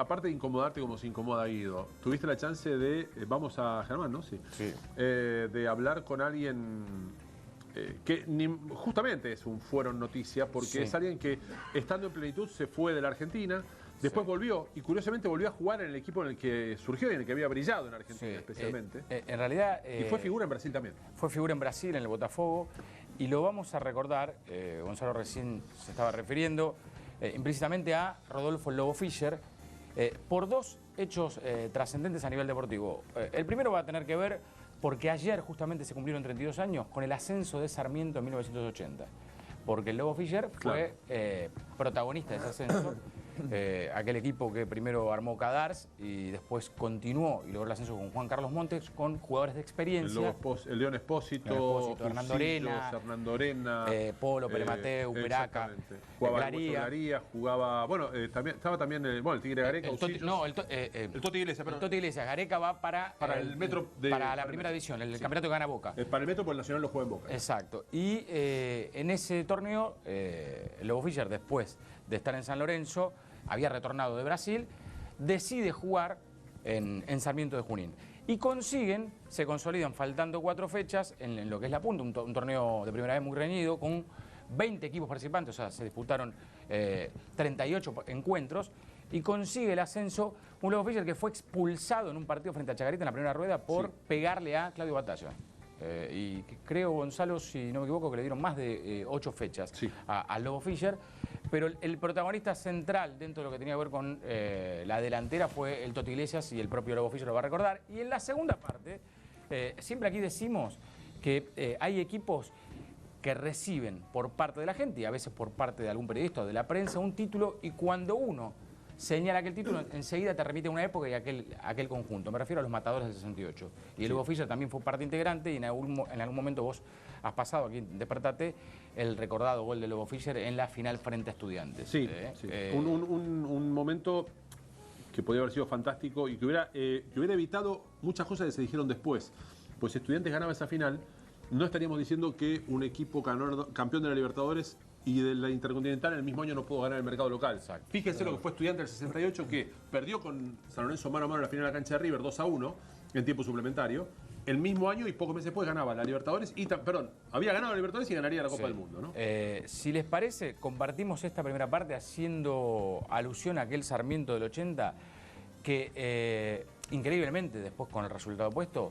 aparte de incomodarte como se incomoda Guido, tuviste la chance de, vamos a Germán, ¿no? Sí. Sí. De hablar con alguien que justamente fueron noticia, porque Sí. es alguien que estando en plenitud se fue de la Argentina, después volvió, y curiosamente volvió a jugar en el equipo en el que surgió y en el que había brillado en Argentina especialmente. En realidad... y fue figura en Brasil también. Fue figura en Brasil, en el Botafogo, y lo vamos a recordar, Gonzalo recién se estaba refiriendo implícitamente a Rodolfo Lobo Fischer, por dos hechos trascendentes a nivel deportivo. El primero va a tener que ver porque ayer justamente se cumplieron 32 años con el ascenso de Sarmiento en 1980. Porque el Lobo Fischer fue protagonista de ese ascenso. Aquel equipo que primero armó Cadars y después continuó y logró el ascenso con Juan Carlos Montes, con jugadores de experiencia. El León Espósito, Hernando Arena, Polo, Pere Mateu, Peraca, jugaba Glaría, jugaba, bueno, también, estaba también el Tigre Gareca. El Toti Iglesias, perdón. El Toti Iglesias, Gareca va para el Metro para la primera división, el campeonato que gana Boca. Para el Metro, porque el Nacional lo juega en Boca. Exacto. Y en ese torneo, el Lobo Fischer, después de estar en San Lorenzo, había retornado de Brasil, decide jugar en Sarmiento de Junín. Y se consolidan faltando 4 fechas en lo que es la punta, un torneo de primera vez muy reñido, con 20 equipos participantes, o sea, se disputaron 38 encuentros, y consigue el ascenso un Lobo Fischer que fue expulsado en un partido frente a Chacarita en la primera rueda por pegarle a Claudio Batalla. Y creo, Gonzalo, si no me equivoco, que le dieron más de 8 fechas a Lobo Fischer. Pero el protagonista central dentro de lo que tenía que ver con la delantera fue el Toti Iglesias, y el propio Lobo Fischer lo va a recordar. Y en la segunda parte, siempre aquí decimos que hay equipos que reciben por parte de la gente y a veces por parte de algún periodista o de la prensa un título, y cuando uno señala aquel título, enseguida te remite a una época y a aquel conjunto. Me refiero a los Matadores del 68. Y el Lobo Fischer también fue parte integrante, y en algún momento vos has pasado aquí en Despertate el recordado gol de Lobo Fischer en la final frente a Estudiantes. Sí, un momento que podría haber sido fantástico y que hubiera evitado muchas cosas que se dijeron después. Pues si Estudiantes ganaba esa final, no estaríamos diciendo que un equipo campeón de la Libertadores y de la Intercontinental en el mismo año no pudo ganar el mercado local. Exacto. Fíjense lo que fue Estudiantes del 68, que perdió con San Lorenzo mano a mano en la final de la cancha de River 2-1 en tiempo suplementario. El mismo año y pocos meses después ganaba la Libertadores había ganado la Libertadores y ganaría la Copa del Mundo, ¿no? Si les parece, compartimos esta primera parte haciendo alusión a aquel Sarmiento del 80 que increíblemente después, con el resultado opuesto,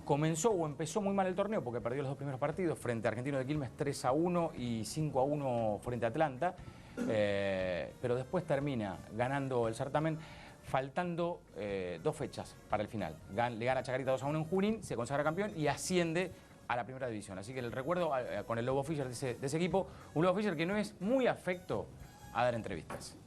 comenzó o empezó muy mal el torneo porque perdió los 2 primeros partidos frente a Argentino de Quilmes 3-1 y 5-1 frente a Atlanta, pero después termina ganando el certamen faltando 2 fechas para el final. Le gana a Chacarita 2-1 en Junín, se consagra campeón y asciende a la primera división. Así que el recuerdo con el Lobo Fischer de ese equipo, un Lobo Fischer que no es muy afecto a dar entrevistas.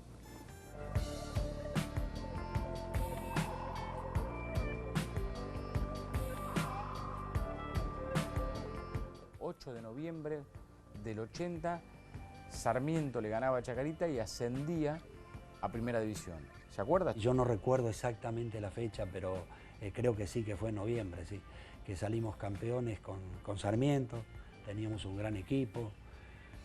8 de noviembre del 80, Sarmiento le ganaba a Chacarita y ascendía a primera división. ¿Se acuerda? Yo no recuerdo exactamente la fecha, pero creo que sí, que fue en noviembre, sí, que salimos campeones con Sarmiento, teníamos un gran equipo,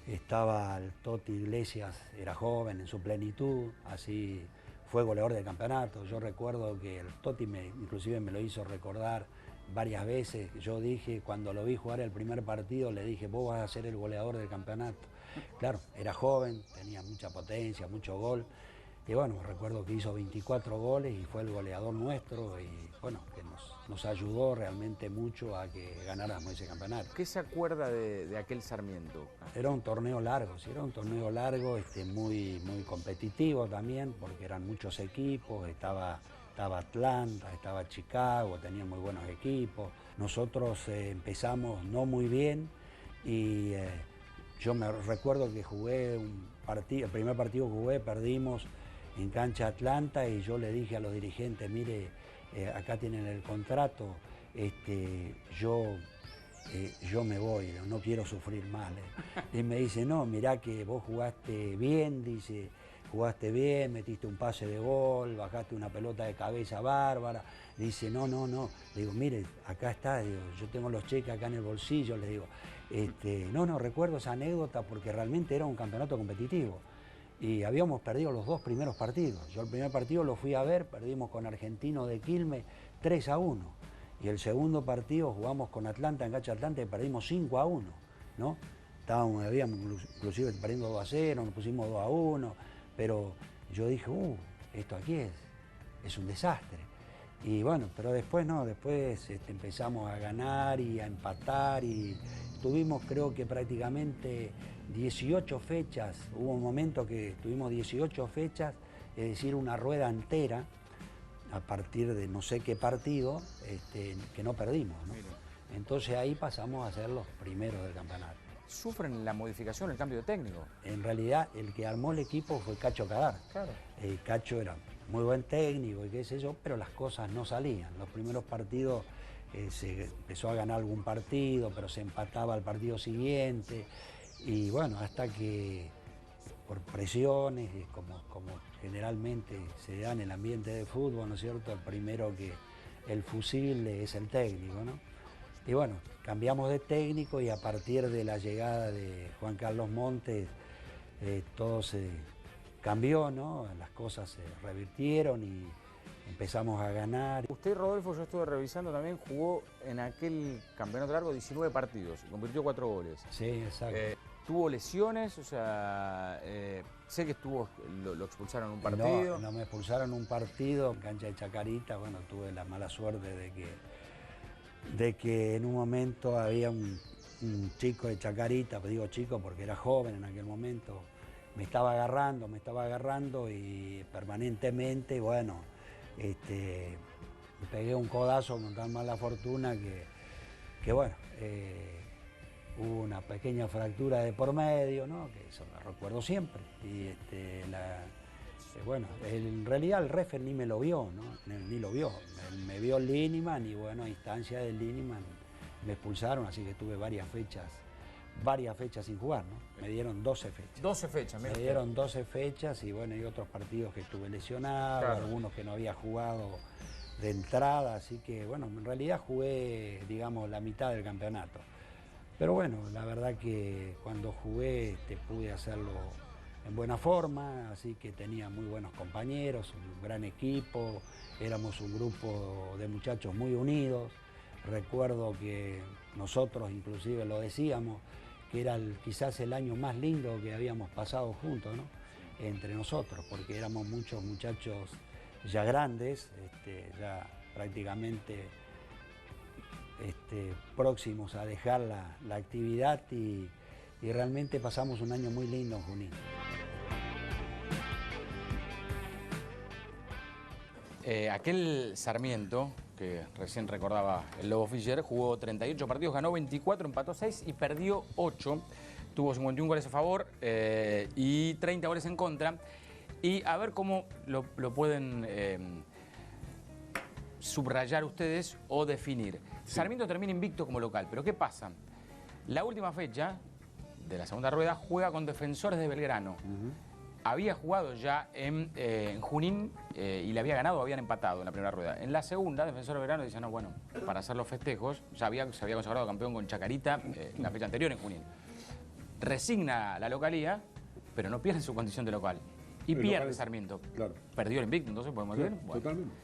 estaba el Toti Iglesias, era joven en su plenitud, así fue goleador del campeonato. Yo recuerdo que el Toti inclusive me lo hizo recordar varias veces. Yo dije, cuando lo vi jugar el primer partido, le dije, vos vas a ser el goleador del campeonato. Claro, era joven, tenía mucha potencia, mucho gol. Y bueno, recuerdo que hizo 24 goles y fue el goleador nuestro y bueno, que nos ayudó realmente mucho a que ganáramos ese campeonato. ¿Qué se acuerda de aquel Sarmiento? Era un torneo largo, sí, era un torneo largo, muy competitivo también, porque eran muchos equipos, estaba Atlanta, estaba Chicago, tenía muy buenos equipos. Nosotros empezamos no muy bien y yo me recuerdo que jugué el primer partido que jugué, perdimos en cancha Atlanta y yo le dije a los dirigentes, mire, acá tienen el contrato, yo me voy, no quiero sufrir más. Y me dice, no, mirá que vos jugaste bien, dice, jugaste bien, metiste un pase de gol, bajaste una pelota de cabeza bárbara. Dice, no. Le digo, mire, acá está, digo, yo tengo los cheques acá en el bolsillo, le digo. No, recuerdo esa anécdota porque realmente era un campeonato competitivo. y habíamos perdido los 2 primeros partidos. Yo el primer partido lo fui a ver, perdimos con Argentino de Quilmes 3-1. Y el segundo partido jugamos con Atlanta en Cancha Atlanta y perdimos 5-1, ¿no? Habíamos inclusive perdiendo 2-0, nos pusimos 2-1, pero yo dije, esto aquí es un desastre. Y bueno, pero después no, después empezamos a ganar y a empatar y tuvimos creo que prácticamente 18 fechas, hubo un momento que tuvimos 18 fechas, es decir, una rueda entera, a partir de no sé qué partido, que no perdimos, ¿no? Entonces ahí pasamos a ser los primeros del campeonato. ¿Sufren la modificación, el cambio de técnico? En realidad el que armó el equipo fue Cacho Cadar. Claro. Cacho era muy buen técnico y qué sé yo, pero las cosas no salían. Los primeros partidos se empezó a ganar algún partido, pero se empataba al partido siguiente. Y bueno, hasta que por presiones, como generalmente se da en el ambiente de fútbol, ¿no es cierto? El primero el fusible es el técnico, ¿no? Y bueno, cambiamos de técnico y a partir de la llegada de Juan Carlos Montes, todo se cambió, ¿no? Las cosas se revirtieron y empezamos a ganar. Usted, Rodolfo, yo estuve revisando también, jugó en aquel campeonato largo 19 partidos, convirtió 4 goles. Sí, exacto. ¿Tuvo lesiones? O sea, sé que lo expulsaron un partido. No me expulsaron un partido en cancha de Chacarita. Bueno, tuve la mala suerte de que en un momento había un chico de Chacarita, digo chico porque era joven en aquel momento, me estaba agarrando y permanentemente, bueno, me pegué un codazo con tan mala fortuna que bueno, hubo una pequeña fractura de por medio, ¿no? Que eso lo recuerdo siempre. Y bueno, en realidad el referee ni me lo vio, ¿no? Ni lo vio. Él me vio el Liniman y bueno, a instancia del Liniman me expulsaron, así que tuve varias fechas sin jugar, ¿no? Me dieron 12 fechas. 12 fechas, me dieron 12 fechas y bueno, y otros partidos que estuve lesionado, claro. Algunos que no había jugado de entrada, así que bueno, en realidad jugué, digamos, la mitad del campeonato. Pero bueno, la verdad que cuando jugué pude hacerlo en buena forma, así que tenía muy buenos compañeros, un gran equipo, éramos un grupo de muchachos muy unidos. Recuerdo que nosotros inclusive lo decíamos, que era quizás el año más lindo que habíamos pasado juntos, ¿no? Entre nosotros, porque éramos muchos muchachos ya grandes, ya prácticamente próximos a dejar la actividad y realmente pasamos un año muy lindo en Junín. Aquel Sarmiento, que recién recordaba el Lobo Fischer, jugó 38 partidos, ganó 24, empató 6 y perdió 8. Tuvo 51 goles a favor y 30 goles en contra. Y a ver cómo lo pueden subrayar ustedes o definir. Sí. Sarmiento termina invicto como local, pero ¿qué pasa? La última fecha de la segunda rueda juega con Defensores de Belgrano. Había jugado ya en Junín y le había ganado o habían empatado en la primera rueda. En la segunda, Defensores de Belgrano dice, no, bueno, para hacer los festejos, se había consagrado campeón con Chacarita la fecha anterior en Junín. Resigna la localía, pero no pierde su condición de local. Y pierde Sarmiento. Claro. Perdió el invicto, entonces podemos decir. Bueno, totalmente.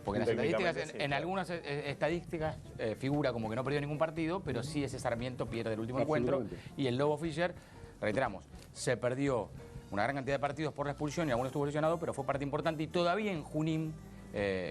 Porque en las estadísticas, en algunas estadísticas figura como que no perdió ningún partido, pero sí ese Sarmiento pierde el último encuentro. Y el Lobo Fischer, reiteramos, se perdió una gran cantidad de partidos por la expulsión y algunos estuvo lesionado, pero fue parte importante y todavía en Junín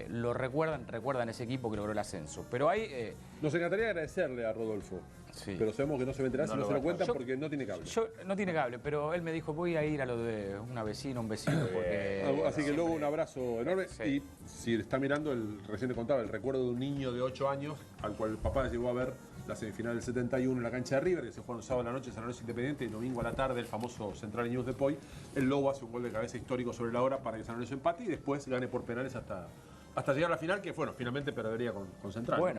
lo recuerdan ese equipo que logró el ascenso. Pero hay... Nos encantaría agradecerle a Rodolfo, sí. Pero sabemos que no se va a enterar si no se lo cuentan porque no tiene cable. No tiene cable, pero él me dijo, voy a ir a lo de una vecina, un vecino. Porque, así que luego un abrazo enorme. Sí. Y si está mirando, recién te contaba, el recuerdo de un niño de 8 años al cual el papá llegó a ver la semifinal del 71 en la cancha de River, que se juega un sábado a la noche, San Lorenzo Independiente, y domingo a la tarde, el famoso Central News de Poi. El Lobo hace un gol de cabeza histórico sobre la hora para que San Lorenzo empate y después gane por penales hasta llegar a la final, que bueno, finalmente perdería con Central. Bueno.